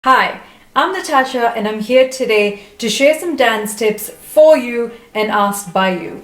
Hi, I'm Natasha and I'm here today to share some dance tips for you and asked by you.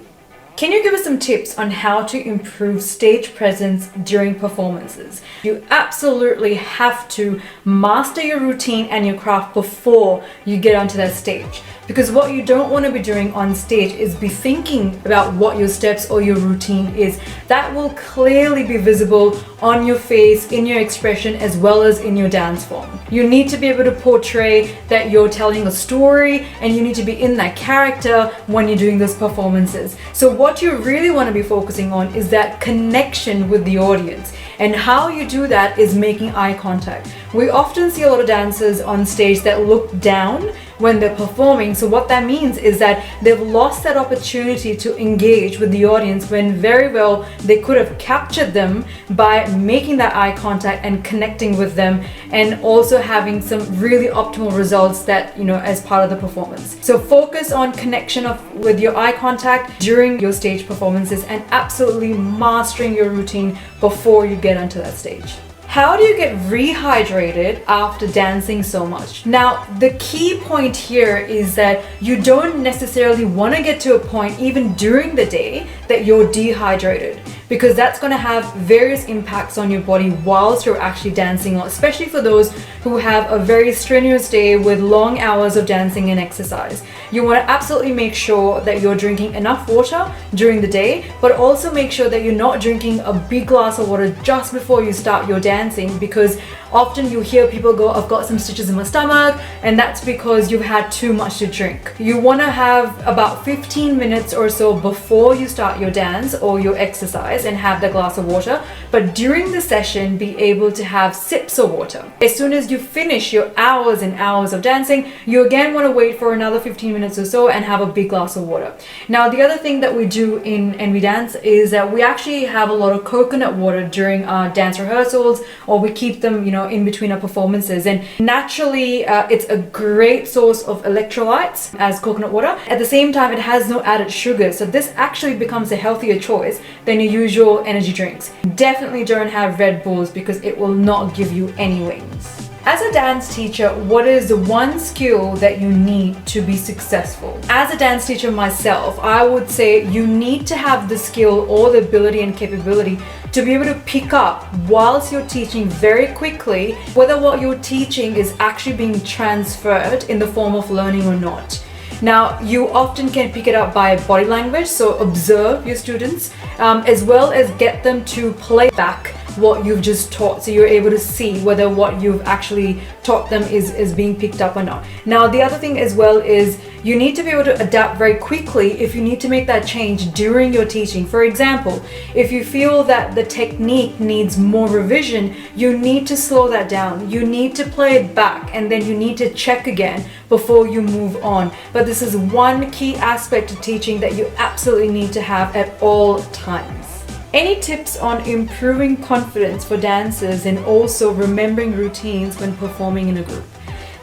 Can you give us some tips on how to improve stage presence during performances? You absolutely have to master your routine and your craft before you get onto that stage. Because what you don't want to be doing on stage is be thinking about what your steps or your routine is. That will clearly be visible on your face, in your expression, as well as in your dance form. You need to be able to portray that you're telling a story and you need to be in that character when you're doing those performances. So what you really want to be focusing on is that connection with the audience. And how you do that is making eye contact. We often see a lot of dancers on stage that look down when they're performing. So what that means is that they've lost that opportunity to engage with the audience when very well they could have captured them by making that eye contact and connecting with them, and also having some really optimal results that, as part of the performance. So focus on connection with your eye contact during your stage performances and absolutely mastering your routine before you get onto that stage. How do you get rehydrated after dancing so much? Now, the key point here is that you don't necessarily want to get to a point even during the day that you're dehydrated, because that's going to have various impacts on your body whilst you're actually dancing, especially for those who have a very strenuous day with long hours of dancing and exercise. You want to absolutely make sure that you're drinking enough water during the day, but also make sure that you're not drinking a big glass of water just before you start your dancing, because often you hear people go, "I've got some stitches in my stomach," and that's because you've had too much to drink. You want to have about 15 minutes or so before you start your dance or your exercise and have the glass of water, but during the session be able to have sips of water. As soon as you finish your hours and hours of dancing, you again want to wait for another 15 minutes or so and have a big glass of water. Now, the other thing that we do in NV Dance is that we actually have a lot of coconut water during our dance rehearsals, or we keep them, in between our performances. And naturally, it's a great source of electrolytes as coconut water. At the same time, it has no added sugar, so this actually becomes a healthier choice than your usual energy drinks. Definitely don't have Red Bulls because it will not give you any wings. As a dance teacher, what is the one skill that you need to be successful? As a dance teacher myself, I would say you need to have the skill or the ability and capability to be able to pick up whilst you're teaching very quickly whether what you're teaching is actually being transferred in the form of learning or not. Now, you often can pick it up by body language, so observe your students, as well as get them to play back what you've just taught, so you're able to see whether what you've actually taught them is being picked up or not. Now, the other thing as well is you need to be able to adapt very quickly if you need to make that change during your teaching. For example, if you feel that the technique needs more revision, you need to slow that down. You need to play it back, and then you need to check again before you move on. But this is one key aspect of teaching that you absolutely need to have at all times. Any tips on improving confidence for dancers and also remembering routines when performing in a group?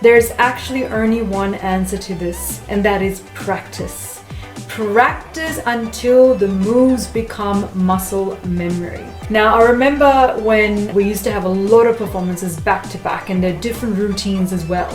There's actually only one answer to this, and that is practice. Practice until the moves become muscle memory. Now, I remember when we used to have a lot of performances back to back, and there are different routines as well.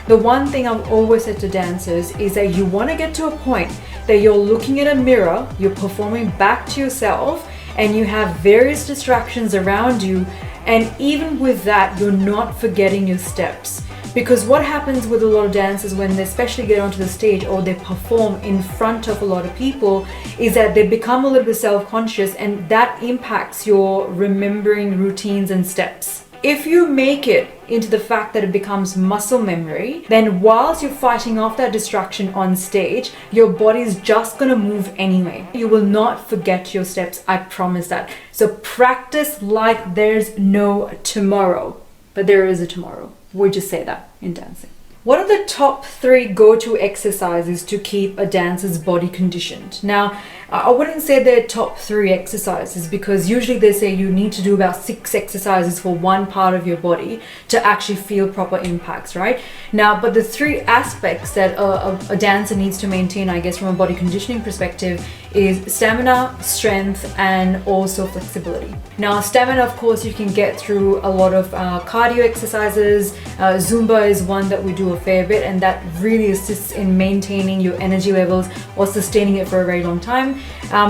The one thing I've always said to dancers is that you want to get to a point that you're looking at a mirror, you're performing back to yourself, and you have various distractions around you, and even with that, you're not forgetting your steps. Because what happens with a lot of dancers when they especially get onto the stage or they perform in front of a lot of people is that they become a little bit self-conscious, and that impacts your remembering routines and steps. If you make it into the fact that it becomes muscle memory, then whilst you're fighting off that distraction on stage, your body's just gonna move anyway. You will not forget your steps, I promise that. So practice like there's no tomorrow, but there is a tomorrow. We just say that in dancing. What are the top 3 go-to exercises to keep a dancer's body conditioned? Now, I wouldn't say they're top 3 exercises, because usually they say you need to do about 6 exercises for one part of your body to actually feel proper impacts, right? Now, but the 3 aspects that a dancer needs to maintain, I guess, from a body conditioning perspective is stamina, strength, and also flexibility. Now, stamina, of course, you can get through a lot of cardio exercises. Zumba is one that we do a fair bit, and that really assists in maintaining your energy levels or sustaining it for a very long time.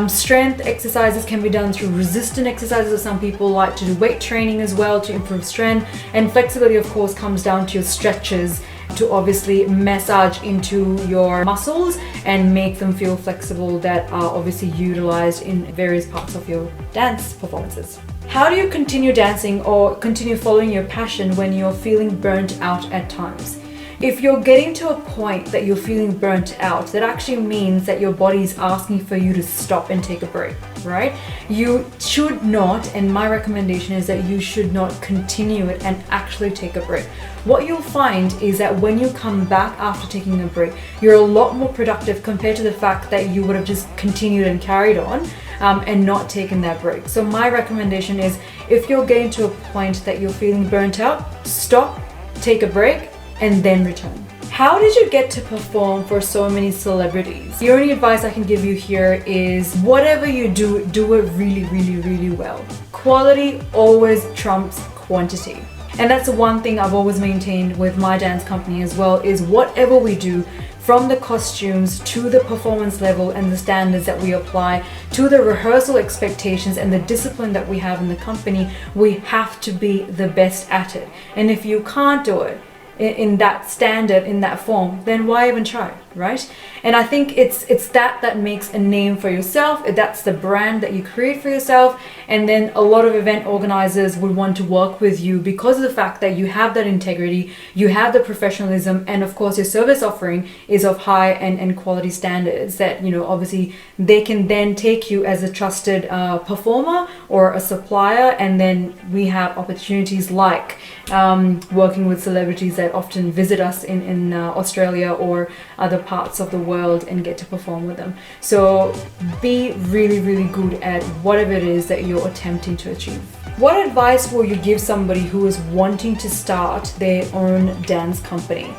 Strength exercises can be done through resistant exercises, or some people like to do weight training as well to improve strength. And flexibility, of course, comes down to your stretches, to obviously massage into your muscles and make them feel flexible, that are obviously utilized in various parts of your dance performances. How do you continue dancing or continue following your passion when you're feeling burnt out at times? If you're getting to a point that you're feeling burnt out, that actually means that your body is asking for you to stop and take a break, right? You should not, and my recommendation is that you should not continue it and actually take a break. What you'll find is that when you come back after taking a break, you're a lot more productive compared to the fact that you would have just continued and carried on and not taken that break. So my recommendation is, if you're getting to a point that you're feeling burnt out, stop, take a break, and then return. How did you get to perform for so many celebrities? The only advice I can give you here is, whatever you do, do it really, really, really well. Quality always trumps quantity. And that's the one thing I've always maintained with my dance company as well, is whatever we do, from the costumes to the performance level and the standards that we apply to the rehearsal expectations and the discipline that we have in the company, we have to be the best at it. And if you can't do it in that standard, in that form, then why even try, right? And I think it's that makes a name for yourself. That's the brand that you create for yourself. And then a lot of event organizers would want to work with you because of the fact that you have that integrity, you have the professionalism, and of course your service offering is of high and quality standards that, you know, obviously they can then take you as a trusted performer or a supplier. And then we have opportunities like working with celebrities that often visit us in Australia or other parts of the world and get to perform with them. So be really, really good at whatever it is that you're attempting to achieve. What advice will you give somebody who is wanting to start their own dance company?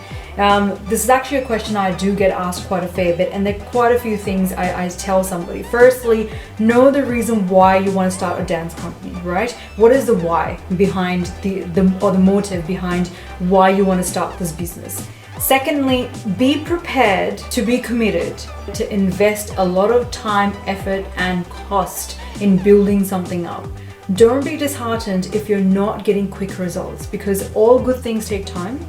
This is actually a question I do get asked quite a fair bit, and there are quite a few things I tell somebody. Firstly, know the reason why you want to start a dance company, right? What is the why behind the motive behind why you want to start this business? Secondly, be prepared to be committed to invest a lot of time, effort, and cost in building something up. Don't be disheartened if you're not getting quick results, because all good things take time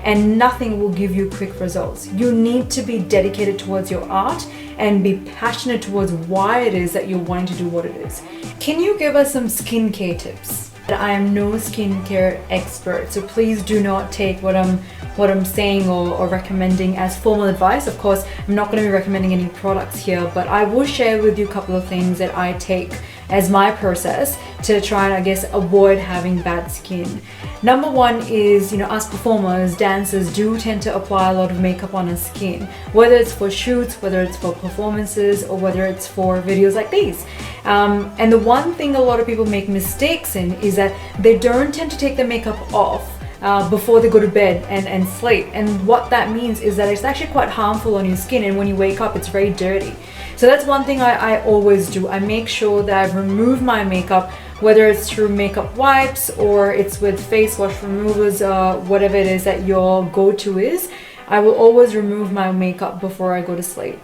and nothing will give you quick results. You need to be dedicated towards your art and be passionate towards why it is that you're wanting to do what it is. Can you give us some skincare tips? I am no skincare expert, so please do not take what I'm saying or recommending as formal advice. Of course, I'm not going to be recommending any products here, but I will share with you a couple of things that I take as my process to try and, I guess, avoid having bad skin. Number one is, you know, us performers, dancers do tend to apply a lot of makeup on our skin, whether it's for shoots, whether it's for performances, or whether it's for videos like these. And the one thing a lot of people make mistakes in is that they don't tend to take the makeup off before they go to bed and sleep. And what that means is that it's actually quite harmful on your skin, and when you wake up it's very dirty. So that's one thing I always do. I make sure that I remove my makeup, whether it's through makeup wipes or it's with face wash removers, whatever it is that your go-to is. I will always remove my makeup before I go to sleep.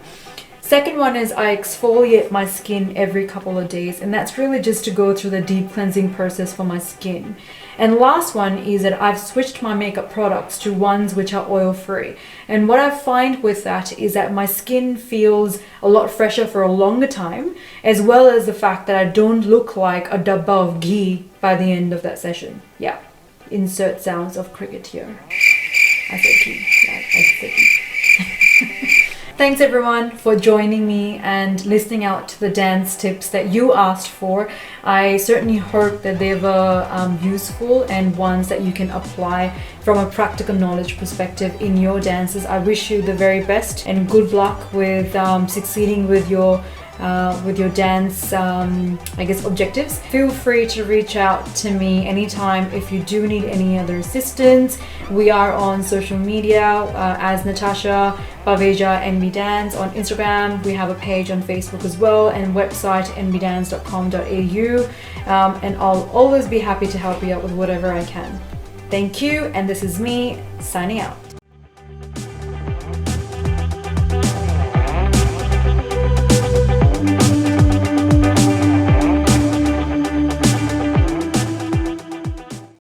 Second one is I exfoliate my skin every couple of days, and that's really just to go through the deep cleansing process for my skin. And last one is that I've switched my makeup products to ones which are oil-free. And what I find with that is that my skin feels a lot fresher for a longer time, as well as the fact that I don't look like a dabba of ghee by the end of that session. Yeah, insert sounds of cricket here. I said ghee. Yeah, I said ghee. Thanks everyone for joining me and listening out to the dance tips that you asked for. I certainly hope that they were useful and ones that you can apply from a practical knowledge perspective in your dances. I wish you the very best and good luck with succeeding with your dance objectives. Feel free to reach out to me anytime if you do need any other assistance. We are on social media as Natasha Baweja NB Dance on Instagram. We have a page on Facebook as well, and website nbdance.com.au, and I'll always be happy to help you out with whatever I can. Thank you, and this is me signing out.